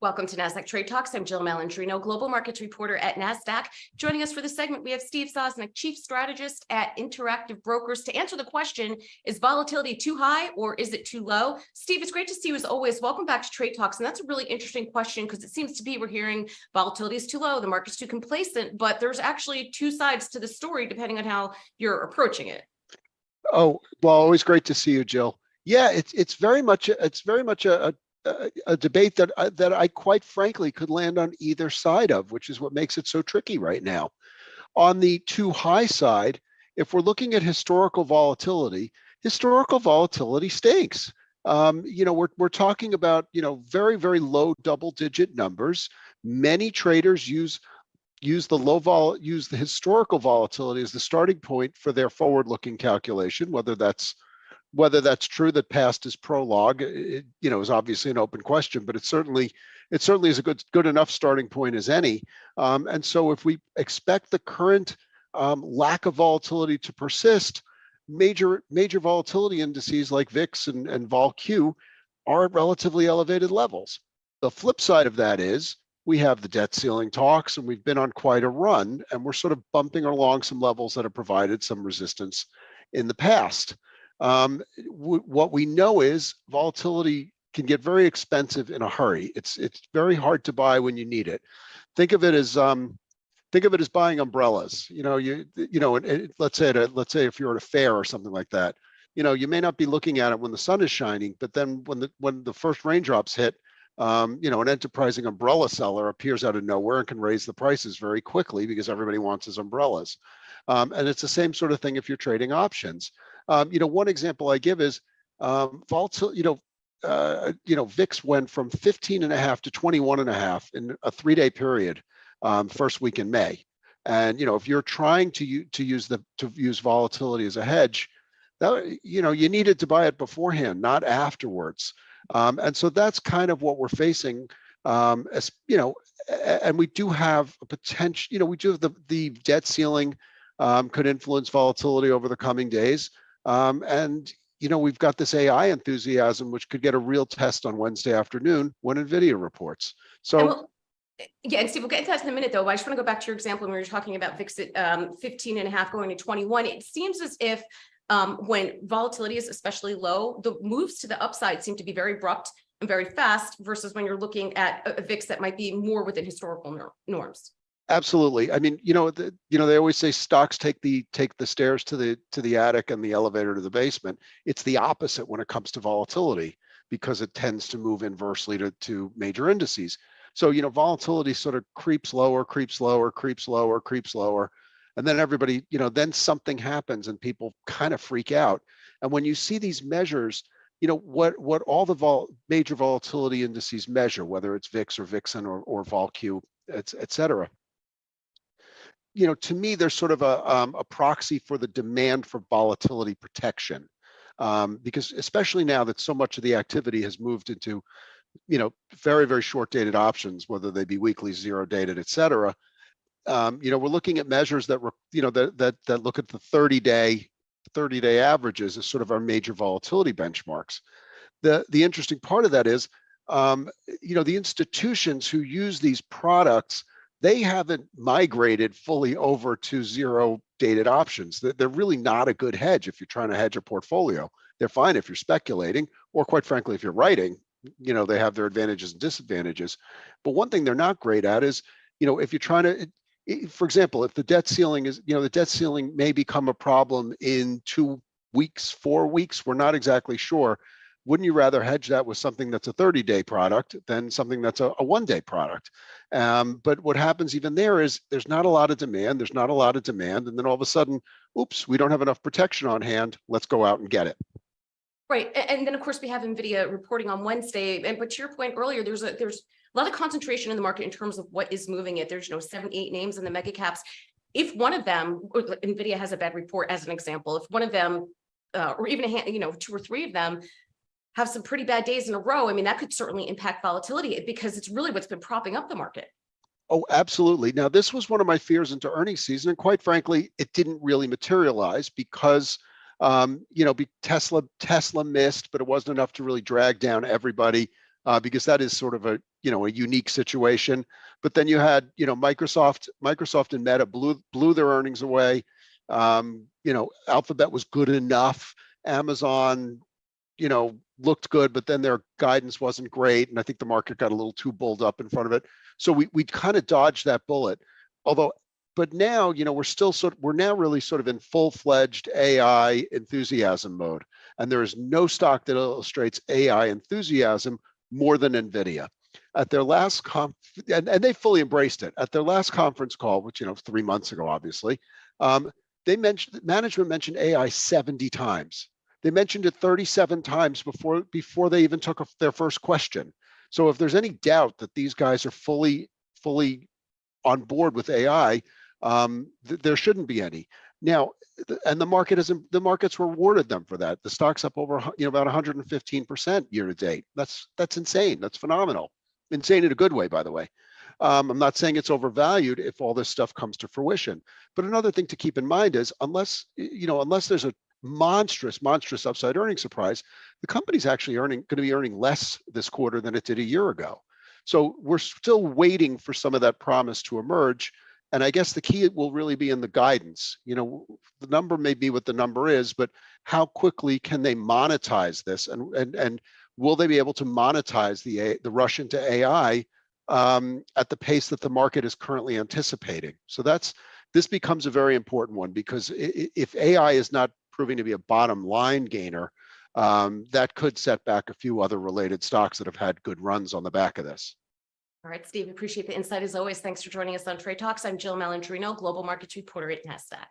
Welcome to Nasdaq Trade Talks. I'm Jill Malandrino, global markets reporter at Nasdaq. Joining us for this segment, we have Steve Sosnick, chief strategist at Interactive Brokers, to answer the question, is volatility too high or is it too low? Steve, it's great to see you as always. Welcome back to Trade Talks. And that's a really interesting question because it seems to be we're hearing volatility is too low, the market's too complacent, but there's actually two sides to the story depending on how you're approaching it. Oh, well, always great to see you, Jill. Yeah, it's very much a debate that I quite frankly could land on either side of, which is what makes it so tricky right now. On the too high side, if we're looking at historical volatility stinks. We're talking about very low double-digit numbers. Many traders use the historical volatility as the starting point for their forward-looking calculation. Whether that's true that past is prologue, is obviously an open question, but it certainly is a good enough starting point as any. And so if we expect the current lack of volatility to persist, major volatility indices like VIX and Vol-Q are at relatively elevated levels. The flip side of that is we have the debt ceiling talks, and we've been on quite a run, and we're sort of bumping along some levels that have provided some resistance in the past. What we know is volatility can get very expensive in a hurry. It's very hard to buy when you need it. Think of it as buying umbrellas. Let's say if you're at a fair or something like that, you may not be looking at it when the sun is shining, but then when the first raindrops hit, an enterprising umbrella seller appears out of nowhere and can raise the prices very quickly because everybody wants his umbrellas. And it's the same sort of thing if you're trading options. One example I give is volatility. VIX went from 15.5 to 21.5 in a 3-day period, first week in May. And if you're trying to use volatility as a hedge, that you needed to buy it beforehand, not afterwards. And so that's kind of what we're facing. And we do have a potential. We do have the debt ceiling could influence volatility over the coming days. And we've got this AI enthusiasm, which could get a real test on Wednesday afternoon when Nvidia reports. So, and Steve, we'll get into that in a minute, though. But I just want to go back to your example when we were talking about VIX at 15.5 going to 21. It seems as if when volatility is especially low, the moves to the upside seem to be very abrupt and very fast versus when you're looking at a VIX that might be more within historical norms. Absolutely. I mean, they always say stocks take the stairs to the attic and the elevator to the basement. It's the opposite when it comes to volatility because it tends to move inversely to major indices. So, volatility sort of creeps lower, and then everybody, then something happens and people kind of freak out. And when you see these measures, what all the major volatility indices measure, whether it's VIX or VIXN or Vol-Q, et cetera. To me, there's sort of a proxy for the demand for volatility protection, because especially now that so much of the activity has moved into, very short dated options, whether they be weekly, zero dated, et cetera. We're looking at measures that that look at the 30-day averages as sort of our major volatility benchmarks. The interesting part of that is, the institutions who use these products, they haven't migrated fully over to zero dated options. They're really not a good hedge if you're trying to hedge a portfolio. They're fine if you're speculating, or quite frankly, if you're writing, they have their advantages and disadvantages. But one thing they're not great at is, if you're trying to, for example, if the debt ceiling is, the debt ceiling may become a problem in 2 weeks, 4 weeks, we're not exactly sure. Wouldn't you rather hedge that with something that's a 30-day product than something that's a 1-day product? But what happens even there is there's not a lot of demand. And then all of a sudden, oops, we don't have enough protection on hand. Let's go out and get it. Right. And then, of course, we have Nvidia reporting on Wednesday. But to your point earlier, there's a lot of concentration in the market in terms of what is moving it. There's 7, 8 names in the mega caps. If one of them, Nvidia has a bad report as an example, if one of them, or even 2 or 3 of them, have some pretty bad days in a row, I mean, that could certainly impact volatility because it's really what's been propping up the market. Oh, absolutely. Now, this was one of my fears into earnings season, and quite frankly, it didn't really materialize because, Tesla missed, but it wasn't enough to really drag down everybody. because that is sort of a unique situation. But then you had Microsoft and Meta blew their earnings away. Alphabet was good enough. Amazon, looked good, but then their guidance wasn't great, and I think the market got a little too bulled up in front of it. So we kind of dodged that bullet. But now, we're now really sort of in full-fledged AI enthusiasm mode, and there is no stock that illustrates AI enthusiasm more than Nvidia. At their last and they fully embraced it. At their last conference call, which 3 months ago, obviously, management mentioned AI 70 times. They mentioned it 37 times before they even took their first question. So if there's any doubt that these guys are fully on board with AI, there shouldn't be any. Now, and the market's rewarded them for that. The stock's up over about 115% year to date. That's insane. That's phenomenal. Insane in a good way, by the way. I'm not saying it's overvalued if all this stuff comes to fruition. But another thing to keep in mind is unless there's a monstrous upside earnings surprise, the company's actually going to be earning less this quarter than it did a year ago. So we're still waiting for some of that promise to emerge. And I guess the key will really be in the guidance. The number may be what the number is, but how quickly can they monetize this? And will they be able to monetize the rush into AI at the pace that the market is currently anticipating? So this becomes a very important one, because if AI is not proving to be a bottom line gainer, that could set back a few other related stocks that have had good runs on the back of this. All right, Steve, appreciate the insight as always. Thanks for joining us on Trade Talks. I'm Jill Malandrino, Global Markets Reporter at Nasdaq.